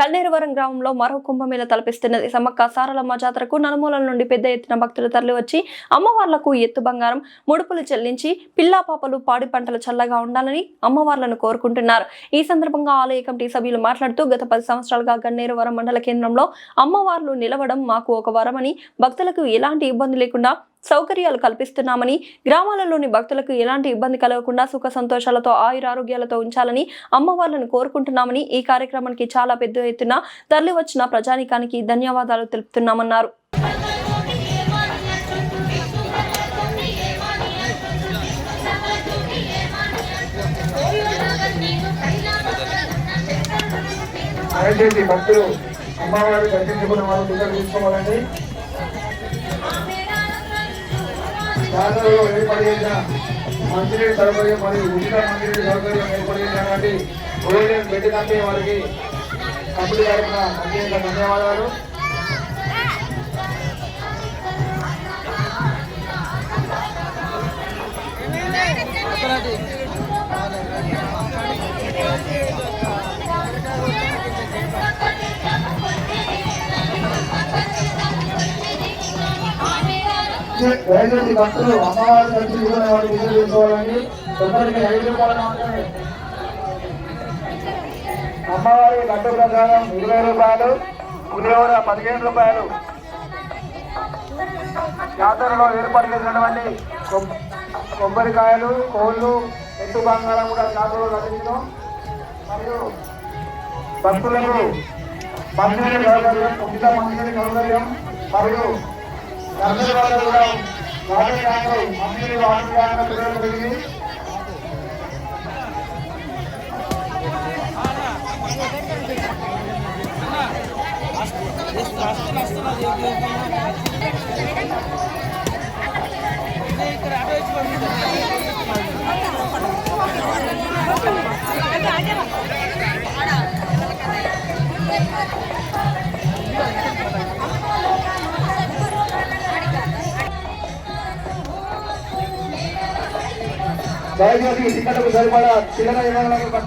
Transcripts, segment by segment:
గన్నేరువరం గ్రామంలో మరో కుంభమేళ తలపిస్తున్నది. సమ్మక్క సారలమ్మ జాతరకు నలుమూలల నుండి పెద్ద ఎత్తున భక్తులు తరలివచ్చి అమ్మవార్లకు ఎత్తు బంగారం, ముడుపులు చెల్లించి పిల్లా పాపలు పాడి పంటలు చల్లగా ఉండాలని అమ్మవార్లను కోరుకుంటున్నారు. ఈ సందర్భంగా ఆలయ కమిటీ సభ్యులు మాట్లాడుతూ గత 10 సంవత్సరాలుగా గన్నేరువరం మండల కేంద్రంలో అమ్మవార్లు నిలవడం మాకు ఒక వరమని, భక్తులకు ఎలాంటి ఇబ్బంది లేకుండా సౌకర్యాలు కల్పిస్తున్నామని, గ్రామాలలోని భక్తులకు ఎలాంటి ఇబ్బంది కలగకుండా సుఖ సంతోషాలతో ఆయురారోగ్యాలతో ఉంచాలని అమ్మవార్లను కోరుకుంటున్నామని, ఈ కార్యక్రమానికి చాలా పెద్ద ఎత్తున తరలివచ్చిన ప్రజానీకానికి ధన్యవాదాలు తెలుపుతున్నామన్నారు. దయచేసి భక్తులు అమ్మవారిని దర్శించుకున్న వారు టికెట్ తీసుకోవాలండి. జాతరలో ఏర్పాటు చేసిన మంచినీటి సౌకర్యం మరియు ఉచిత మంచినీటి సౌకర్యం ఏర్పాటు చేసినటువంటి గోల్డెన్ బెడ్ కంపెనీ వారికి కంపెనీ తరఫున ప్రత్యేక ధన్యవాదాలు. దయచేసి భక్తులు అమ్మవారి దర్శించుకునే వారు విజయం తీసుకోవాలండి. ఒకరికి 5 రూపాయలు మాత్రమే. అమ్మవారి గడ్డ ప్రకారం 20 రూపాయలు, పులిహోర 15 రూపాయలు. జాతరలో ఏర్పాటు చేసినటువంటి కొబ్బరికాయలు, కోళ్ళు, ఎత్తు బంగారం కూడా జాతరలో లభించడం మరియు భక్తులకు మంచినీటి సౌకర్యం, ఉచిత మంచినీటి సౌకర్యం మరియు అందరి వల్ల కూడా వాటర్ ట్యాంకులు, మంచినీటి వాటర్ ట్యాంకుల పిల్లలు పెరిగి దయచేసి టికెట్లకు సరిపడా చిల్లర విమానాలకు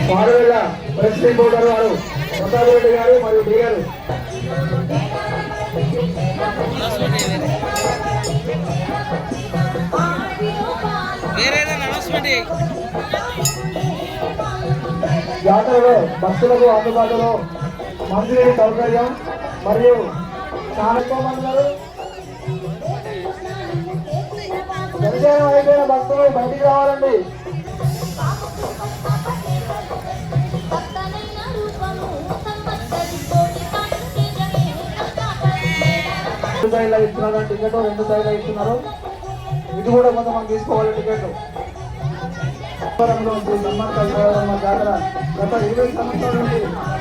మారువేళ ప్రెసిడెంట్ బోర్డర్ వారు ప్రతాప్ రెడ్డి గారు మరియు డి గారు జాతరలో భక్తులకు అందుబాటులో మంచినీటి సౌకర్యం మరియు దర్శనం అయిపోయిన భక్తులు బయటికి రావాలండి. సైడ్లో ఇస్తున్నారు టికెట్, 2 సైడ్లో ఇస్తున్నారు. ఇది కూడా కొంతమంది తీసుకోవాలి టికెట్. సమ్మక్క సారలమ్మ జాతర గత 20 సంవత్సరాల నుండి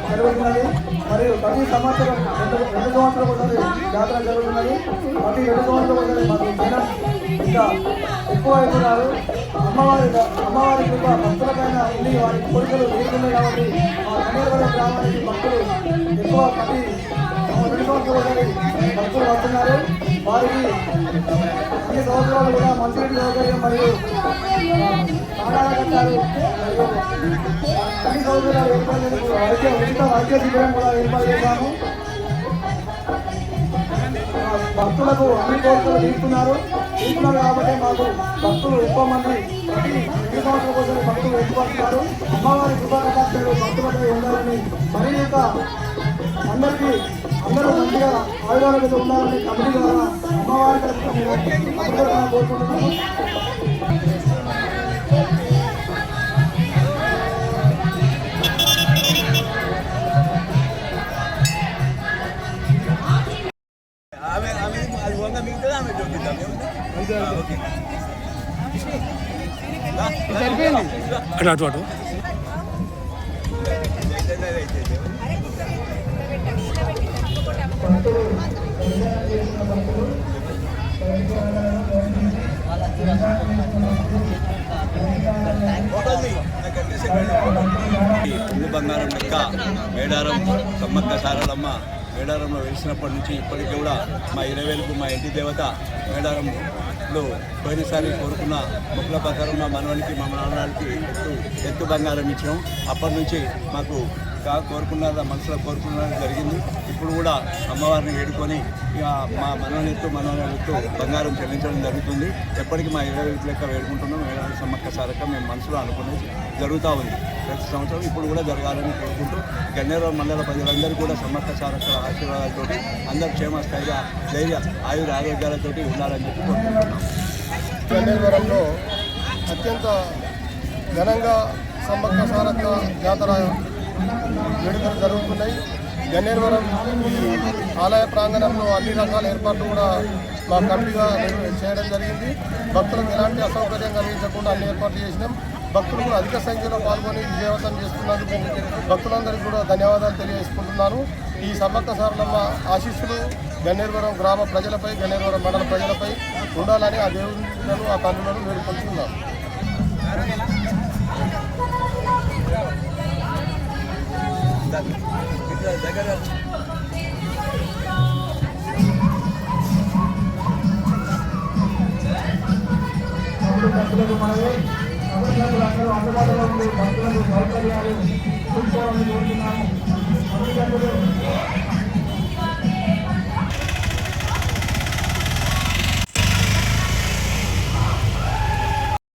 జరుగుతున్నది మరియు ప్రతి సంవత్సరం 2 సంవత్సరాలు ఒకసారి జాతర జరుగుతున్నది. ప్రతి 2 సంవత్సరాలు ఒకసారి మాకు జనం ఇంకా ఎక్కువ అవుతున్నారు. అమ్మవారి కృప భక్తులపైన ఉండి వారి కోరికలు తీరుతున్నాయి కాబట్టి మా గన్నేరువరం గ్రామానికి భక్తులు ఎక్కువ ప్రతి 2 సంవత్సరాలు ఒకసారి భక్తులు వస్తున్నారు. వారికి అన్ని సంవత్సరాలు కూడా మంచినీటి సౌకర్యం మరియు ఆహార కట్టాలు మరియు అన్ని సౌకర్యాలు ఏర్పాటు చేసి ఉచిత వైద్య శిబిరం కూడా ఏర్పాటు చేశాము. భక్తులకు అన్ని కోరికలు తీస్తున్నారు కాబట్టి మాకు భక్తులు ఎక్కువ మంది ప్రతి 2 సంవత్సరాల కోసం భక్తులు ఎక్కువస్తున్నారు. అమ్మవారి కృపాకటాక్షలు భక్తులపై ఉండాలని మరి యొక్క అందరూ మంచిగా ఆయుధాలతో ఉండాలని కమిటీ ద్వారా అమ్మవారి తరఫున కోరుకుంటున్నాము. అటు అటు అటు భక్తులు హిందూ బంగారం లెక్క మేడారం సమ్మక్క సారలమ్మ మేడారంలో వెలిసినప్పటి నుంచి ఇప్పటికీ కూడా మా ఇరవేలకు మా ఇంటి దేవత మేడారంలో పోయినసారి కోరుకున్న మొక్కల ప్రకారం మా మనవనికి మా నాన్నకి ఎత్తు బంగారం ఇచ్చాం. అప్పటి నుంచి మాకు కోరుకున్నది మనసులో కోరుకున్నది జరిగింది. ఇప్పుడు కూడా అమ్మవారిని వేడుకొని ఇక మా మనవని ఎత్తు బంగారం చెల్లించడం జరుగుతుంది. ఎప్పటికీ మా 20 లెక్క వేడుకుంటున్నాం. మేడారం సమ్మక్క సారక్క మేము మనసులో అనుకునేది జరుగుతూ ఉంది ప్రతి సంవత్సరం. ఇప్పుడు కూడా జరగాలని కోరుకుంటూ గన్నేరు మండల ప్రజలందరూ కూడా సమ్మక్క సారక్క ఆశీర్వాదాలతో అందరూ క్షేమస్థాయిగా ధైర్య ఆయుర ఆరోగ్యాలతో ఉండాలని చెప్పి కోరుకుంటున్నాం. గన్నేరువరంలో అత్యంత ఘనంగా సమ్మక్క సారక్క జాతర వేడుకలు జరుగుతున్నాయి. గన్నేరువరం ఈ ఆలయ ప్రాంగణంలో అన్ని రకాల ఏర్పాట్లు కూడా మా కమిటీగా చేయడం జరిగింది. భక్తులకు ఎలాంటి అసౌకర్యం కలిగించకుండా అన్ని ఏర్పాట్లు చేసినాం. భక్తులు కూడా అధిక సంఖ్యలో పాల్గొని విజయవంతం చేస్తున్నందుకు భక్తులందరికీ కూడా ధన్యవాదాలు తెలియజేసుకుంటున్నాను. ఈ సమ్మక్క సారలమ్మ ఆశీస్సులు గన్నేరువరం గ్రామ ప్రజలపై, గన్నేరువరం మండల ప్రజలపై ఉండాలని ఆ దేవుళ్ళను ఆ తల్లులను వేడుకుంటున్నాను. దగ్గర భక్తులకు మనమే అందరూ అందుబాటులో ఉండే భక్తులకు సౌకర్యాలు చూసుకోవాలని కోరుతున్నాము.